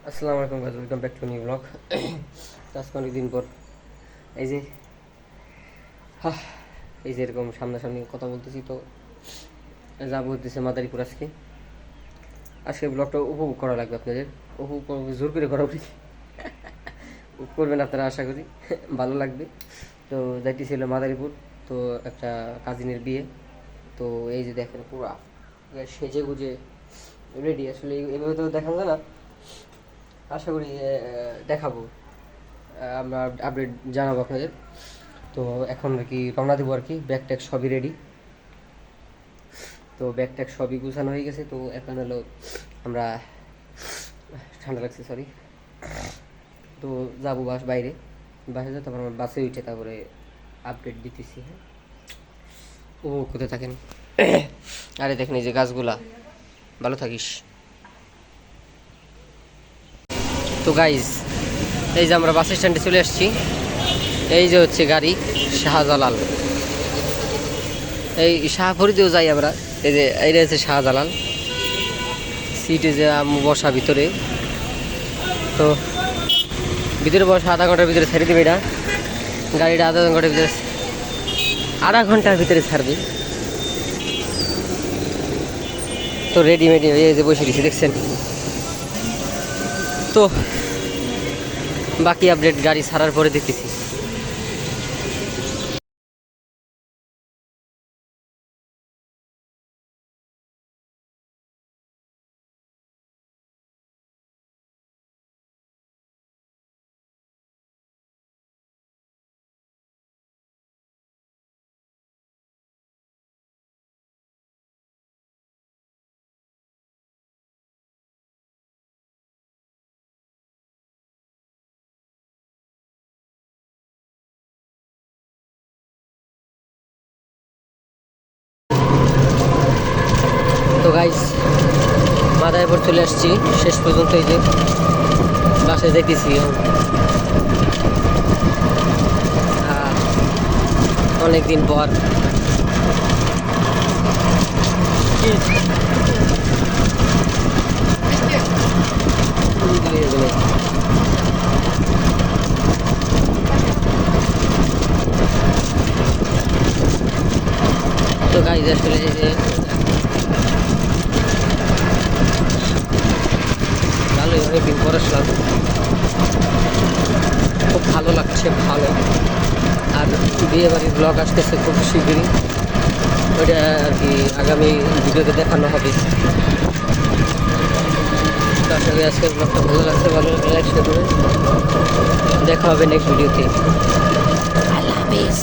আসসালামু আলাইকুম guys, welcome back to new blog. আজকে অনেকদিন পর এই যে এই যে এরকম সামনাসামনি কথা বলতেছি, তো যাবো হতেছে মাদারীপুর। আজকে ব্লগটা উপভোগ করা লাগবে আপনাদের, উপভোগ জোর করে করা উচিত করবেন আপনারা, আশা করি ভালো লাগবে। তো যাইতেছিল মাদারীপুর, তো একটা কাজিনের বিয়ে। তো এই যে দেখেন পুরা সেজে গুজে রেডি। আসলে এভাবে তো দেখানো যায় না, আশা করি দেখাবো, আমরা আপডেট জানাবো আপনাদের। তো এখন আর কি রওনা দেবো আর কি, ব্যাগ ট্যাগ সবই রেডি। তো ব্যাগ ট্যাগ সবই গুছানো হয়ে গেছে। তো এখন হলো আমরা, ঠান্ডা লাগছে সরি, তো যাবো বাইরে যাবো, তারপর আমার বাসে উঠে তারপরে আপডেট দিতেছি। হ্যাঁ, ও কোথায় থাকেন? আরে দেখেন এই যে গাছগুলা, ভালো থাকিস। তো গাইজ, এই যে আমরা বাস স্ট্যান্ডে চলে আসছি। এই যে হচ্ছে গাড়ি শাহজালাল, এই শাহফরিদেও যাই আমরা। এই যে এইটা হচ্ছে শাহজালাল, সিটে যে বসা ভিতরে। তো ভিতরে বসা আধা ঘন্টার ভিতরে ছেড়ে দেবে এটা, গাড়িটা আধা ঘন্টার ভিতরে ছাড়বে। তো রেডিমেডি হয়ে যে বসে দিয়েছি দেখছেন। তো বাকি আপডেট গাড়ি ছাড়ার পরে দেখতেছি। তো গাইজ, মাদারীপুর চলে আসছি শেষ পর্যন্ত। এই যে বাসে যেতেছি অনেকদিন পর। তো গাইজ আসলে এই যে ভালোই অনেকদিন পর আসলাম, খুব ভালো লাগছে, ভালো। আর বিয়ে বাড়ির ব্লগ আসতেছে খুব শীঘ্রই, ওইটা আর কি আগামী ভিডিওতে দেখানো হবে। তো আশা করি আজকের ব্লগটা ভালো লাগছে, ভালো লাগলে লাইক শেয়ার করে দেখা হবে নেক্সট ভিডিওতে। আল্লাহ হাফেজ।